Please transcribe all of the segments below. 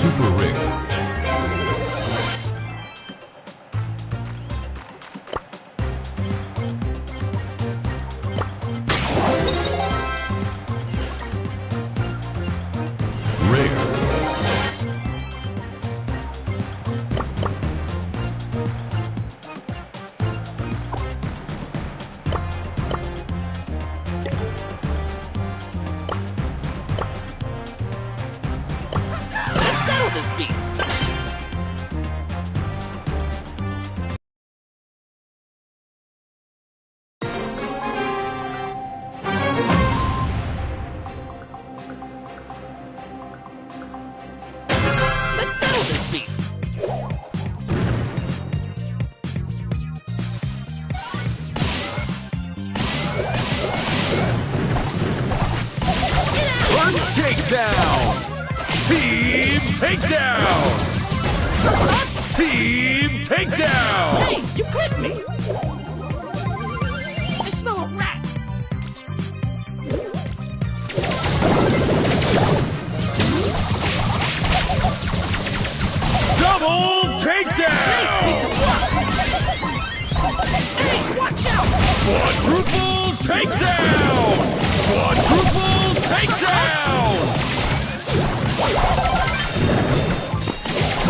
Super Ring. Settle this beef. Let's settle this beef. First takedown! Team takedown! Team takedown! Hey, you clipped me. I smell a rat. Double Nice takedown! piece of work. Hey, watch out. Quadruple takedown! Quadruple takedown!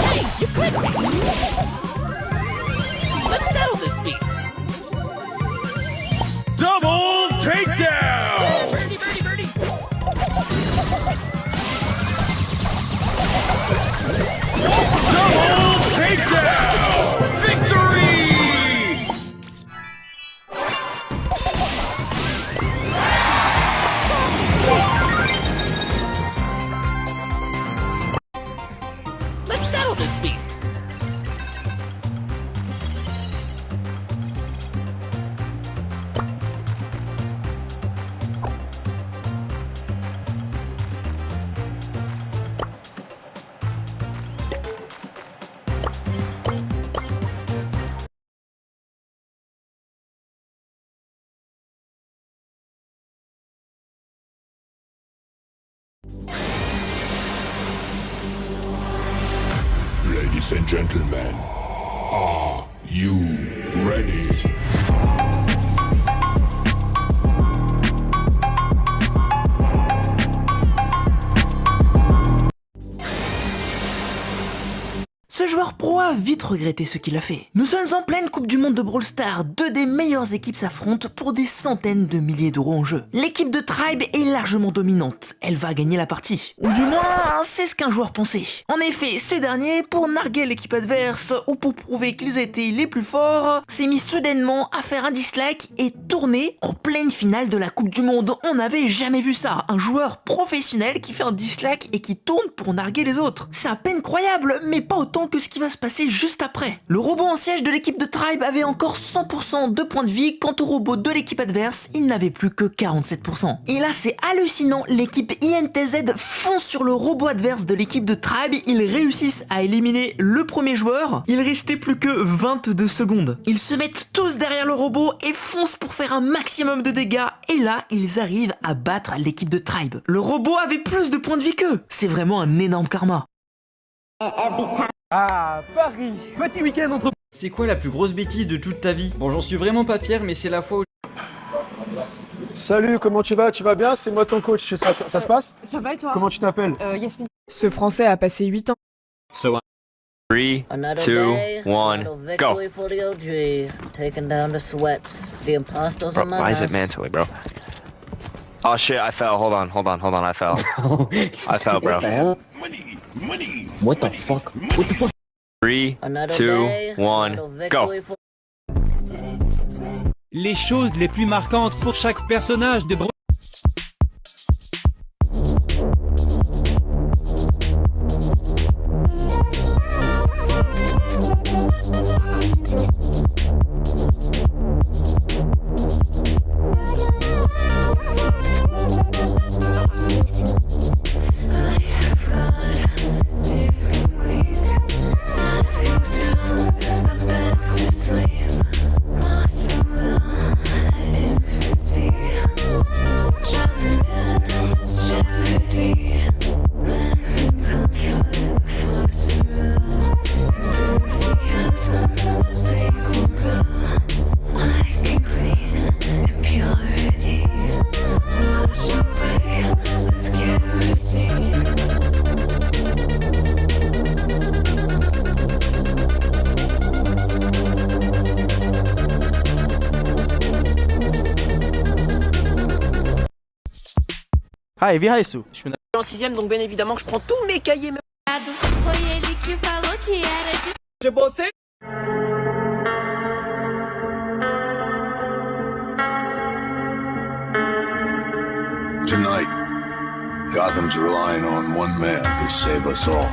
Hey, you clipped me. Let's settle this beef. Double takedown! Birdie, birdie, birdie. Double takedown! Victory! Let's settle this beef. Ladies and gentlemen, are you ready? Ce joueur pro a vite regretté ce qu'il a fait. Nous sommes en pleine Coupe du Monde de Brawl Stars, deux des meilleures équipes s'affrontent pour des centaines de milliers d'euros en jeu. L'équipe de Tribe est largement dominante, elle va gagner la partie. Ou du moins, c'est ce qu'un joueur pensait. En effet, ce dernier, pour narguer l'équipe adverse ou pour prouver qu'ils étaient les plus forts, s'est mis soudainement à faire un dislike et tourner en pleine finale de la Coupe du Monde. On n'avait jamais vu ça, un joueur professionnel qui fait un dislike et qui tourne pour narguer les autres. C'est à peine croyable, mais pas autant que ce qui va se passer juste après. Le robot en siège de l'équipe de Tribe avait encore 100% de points de vie, quant au robot de l'équipe adverse, il n'avait plus que 47%. Et là c'est hallucinant, l'équipe INTZ fonce sur le robot adverse de l'équipe de Tribe, ils réussissent à éliminer le premier joueur, il restait plus que 22 secondes. Ils se mettent tous derrière le robot et foncent pour faire un maximum de dégâts, et là ils arrivent à battre l'équipe de Tribe. Le robot avait plus de points de vie qu'eux, c'est vraiment un énorme karma. Ah, Paris, petit week-end entre... C'est quoi la plus grosse bêtise de toute ta vie? Bon, j'en suis vraiment pas fier, mais c'est la fois où... Salut, comment tu vas? Tu vas bien? C'est moi ton coach, ça se passe? Ça va et toi? Comment tu t'appelles? Yasmine. Ce français a passé 8 ans. 3, 2, 1, go! For the OG, taking down the sweats, the imposters Bro, among why is us. it mentally, bro? Oh shit, I fell. Hold on, I fell. I fell, bro. What the fuck? 3, Another 2, day, 1, another go! victory for Les choses les plus marquantes pour chaque personnage de Brawl Lost the will, I didn't see. Ah, vira isso. Je suis en 6ème, donc bien évidemment que je prends tous mes cahiers. J'ai bossé. Tonight, Gotham's relying on one man to save us all.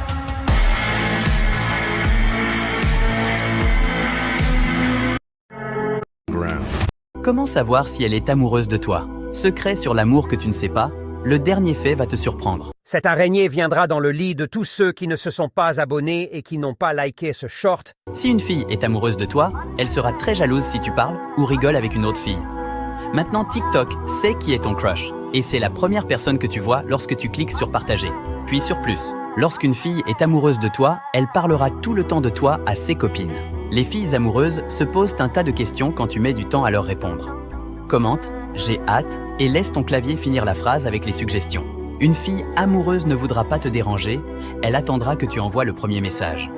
Comment savoir si elle est amoureuse de toi? Secret sur l'amour que tu ne sais pas, le dernier fait va te surprendre. Cette araignée viendra dans le lit de tous ceux qui ne se sont pas abonnés et qui n'ont pas liké ce short. Si une fille est amoureuse de toi, elle sera très jalouse si tu parles ou rigoles avec une autre fille. Maintenant, TikTok sait qui est ton crush. Et c'est la première personne que tu vois lorsque tu cliques sur partager, puis sur plus. Lorsqu'une fille est amoureuse de toi, elle parlera tout le temps de toi à ses copines. Les filles amoureuses se posent un tas de questions quand tu mets du temps à leur répondre. Commente, j'ai hâte, et laisse ton clavier finir la phrase avec les suggestions. Une fille amoureuse ne voudra pas te déranger, elle attendra que tu envoies le premier message.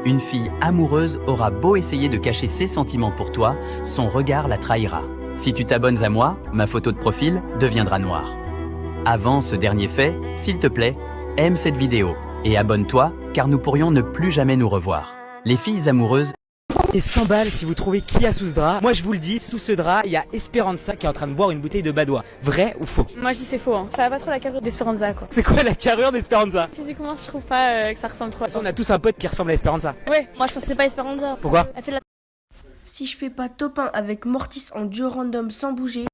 Une fille amoureuse aura beau essayer de cacher ses sentiments pour toi, son regard la trahira. Si tu t'abonnes à moi, ma photo de profil deviendra noire. Avant ce dernier fait, s'il te plaît, aime cette vidéo et abonne-toi car nous pourrions ne plus jamais nous revoir. Les filles amoureuses... Et 100 balles si vous trouvez qui a sous ce drap. Moi je vous le dis, sous ce drap, il y a Esperanza qui est en train de boire une bouteille de badois. Vrai ou faux? Moi je dis c'est faux, hein. Ça va pas trop la carrure d'Esperanza quoi. C'est quoi la carrure d'Esperanza? Physiquement je trouve pas que ça ressemble trop à ça. On a tous un pote qui ressemble à Esperanza. Ouais, moi je pense que c'est pas Esperanza. Pourquoi? Elle fait de la... Si je fais pas top 1 avec Mortis en duo random sans bouger,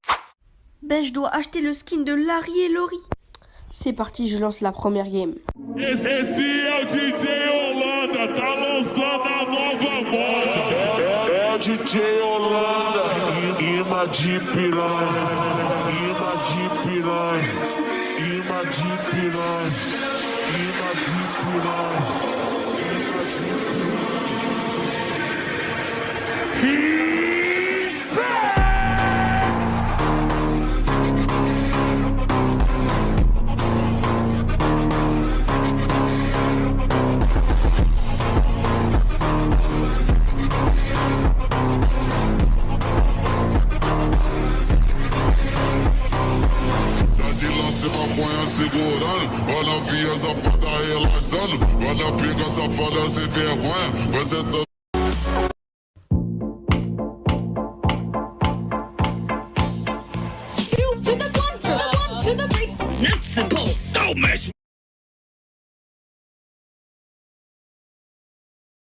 ben je dois acheter le skin de Larry et Lori. C'est parti, je lance la première game. Esse é o DJ Holanda, tá lançando a nova moda. É o DJ Holanda, imã de piranha, imã de piranha, imã de piranha, imã de piranha. He's back! Se maconha segurando, olha a via safada relaxando, olha a pica safada sem vergonha, você tá... Nuts and bolts, don't mess